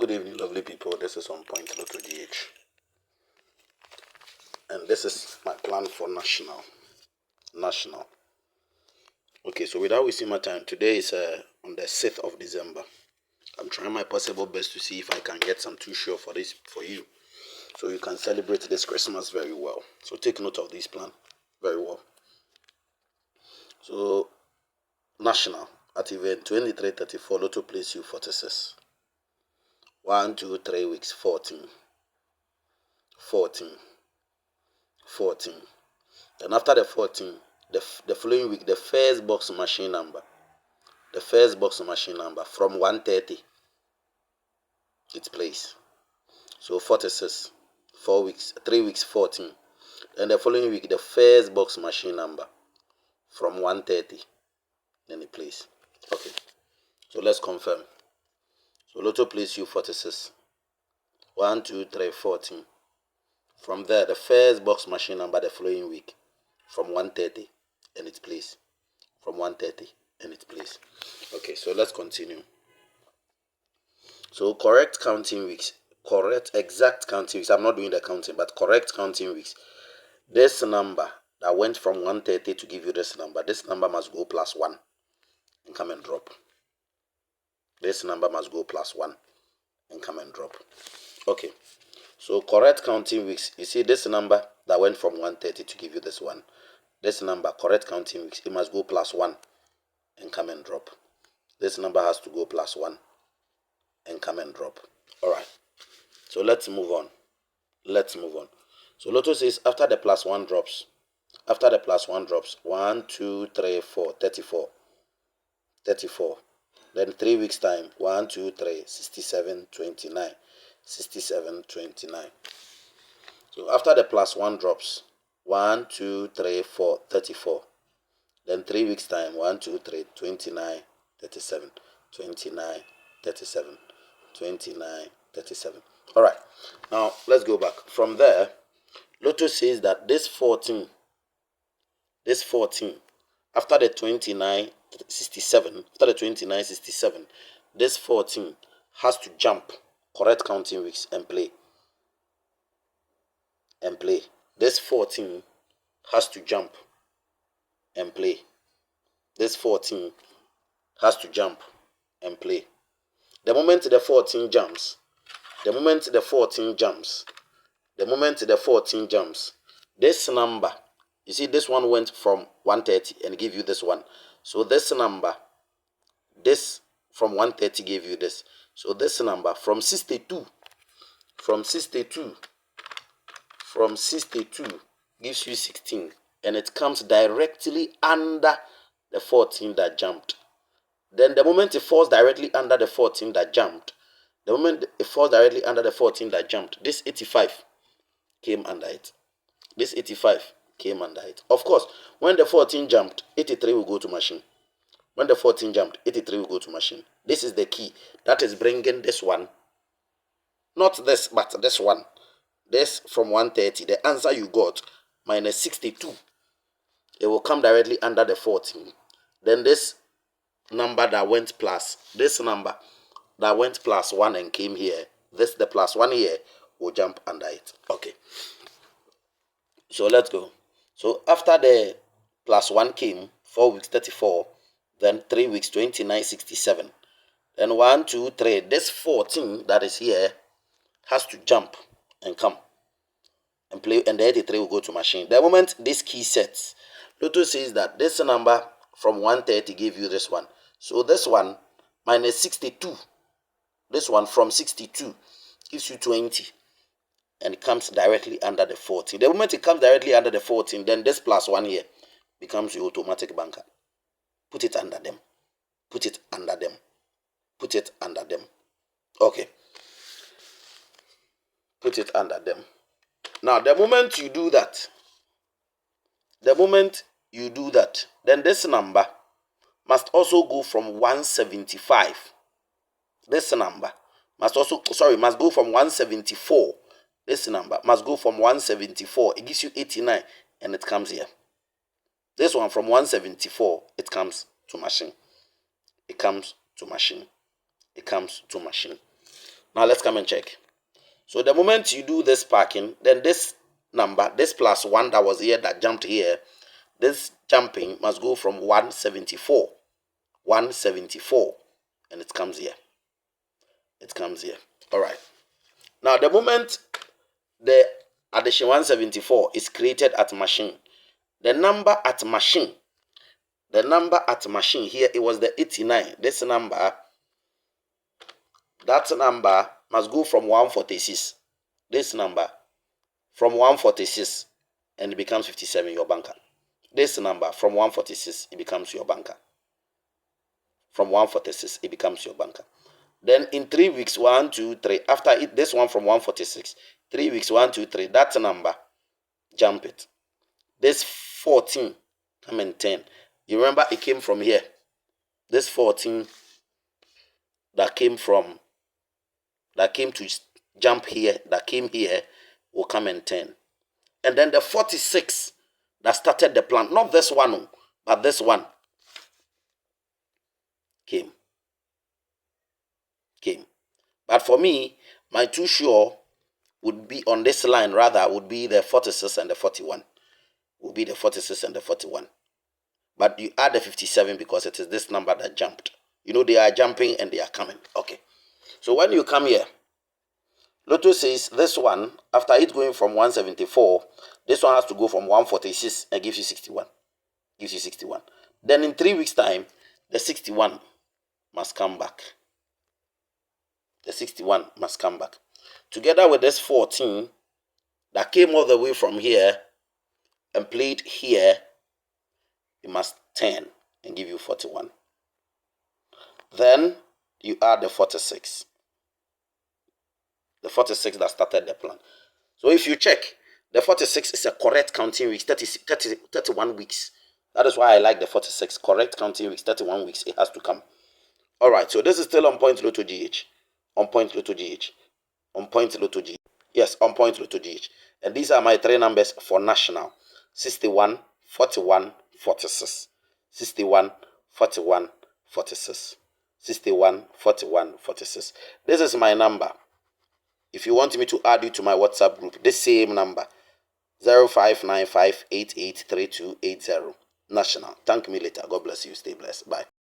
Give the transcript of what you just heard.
Good evening, lovely people. This is On Point Lotto GH, and this is my plan for national. Okay, so without wasting my time, today is on the 6th of December. I'm trying my possible best to see if I can get some too sure for this for you, so you can celebrate this Christmas very well. So take note of this plan very well. So national at event 2334 Lotto place you 46. 1, 2, 3 weeks 14. 14. Then after the 14, the following week, the first box machine number from 130, it plays. So 46, 4 weeks, 3 weeks 14. Then the following week, the first box machine number from 130, then it plays. Okay, so let's confirm. So Lotto plays you 46, 1, 2, 3, 14. From there, the first box machine number the following week from 130, and it plays. From 130, and it plays. Okay, so let's continue. So correct exact counting weeks. I'm not doing the counting, but correct counting weeks. This number that went from 130 to give you this number must go plus 1 and come and drop. This number must go plus 1 and come and drop. Okay, so correct counting weeks. You see this number that went from 130 to give you this one. This number, correct counting weeks, it must go plus 1 and come and drop. This number has to go plus 1 and come and drop. Alright, so let's move on. So Lotto says after the plus 1 drops, 1, 2, 3, 4, 34. Then 3 weeks time, 1, 2, 3, 67, 29. So after the plus 1 drops, 1, 2, 3, 4, 34. Then 3 weeks time, 1, 2, 3, 29, 37. Alright, now let's go back. From there, Lotto says that this 14, after the 2967, this 14 has to jump correct counting weeks and play. This 14 has to jump and play. This 14 has to jump and play. The moment the 14 jumps, this number, you see this one went from 130 and give you this one. So this number, this from 130 gave you this. So this number from 62 gives you 16, and it comes directly under the 14 that jumped. Then the moment it falls directly under the 14 that jumped, this 85 came under it. Of course, when the 14 jumped, 83 will go to machine. This is the key. That is bringing this one. Not this, but this one. This from 130. The answer you got, minus 62. It will come directly under the 14. Then this number that went plus, one and came here, the plus 1 here will jump under it. Okay, so let's go. So after the plus 1 came, 4 weeks 34, then 3 weeks 29, 67, then 1, 2, 3, this 14 that is here has to jump and come and play, and the 83 will go to machine. The moment this key sets, Lotto says that this number from 130 gave you this one. So this one minus 62, this one from 62 gives you 20, and it comes directly under the 14. The moment it comes directly under the 14, then this plus 1 here becomes your automatic banker. Put it under them. Okay. Put it under them. Now, the moment you do that, then this number must also go from 175. This number must go from 174. This number must go from 174. It gives you 89, and it comes here. This one from 174, it comes to machine. Now let's come and check. So the moment you do this parking, then this number, this plus 1 that was here that jumped here, this jumping must go from 174, and it comes here. It comes here. All right. Now the moment the addition 174 is created at machine, the number at machine here, it was the 89. This number, that number must go from 146. This number from 146, and it becomes 57, your banker. This number from 146, it becomes your banker. From 146, it becomes your banker. Then in 3 weeks, 1, 2, 3. After it, this one from 146, 3 weeks, 1, 2, 3. That number, jump it. This 14, come in 10. You remember it came from here. This 14 that came to jump here, that came here, will come in 10. And then the 46 that started the plan, not this one, but this one, came. But for me, my too sure would be on this line, rather, would be the 46 and the 41. Would be the 46 and the 41. But you add the 57 because it is this number that jumped. You know, they are jumping and they are coming. Okay. So when you come here, Lotto says this one, after it going from 174, this one has to go from 146 and gives you 61. Gives you 61. Then in 3 weeks' time, the 61 must come back. The 61 must come back. Together with this 14 that came all the way from here and played here, it must 10 and give you 41. Then you add the 46. The 46 that started the plan. So if you check, the 46 is a correct counting weeks, 31 weeks. That is why I like the 46. Correct counting weeks, 31 weeks. It has to come. All right, so this is still on Point Lotto GH. On Point Lotto GH. On Point Lotto GH. Yes, on Point Lotto GH. And these are my 3 numbers for national. 61, 41, 46. 61, 41, 46. 61, 41, 46. This is my number. If you want me to add you to my WhatsApp group, this same number, 0595883280. National. Thank me later. God bless you. Stay blessed. Bye.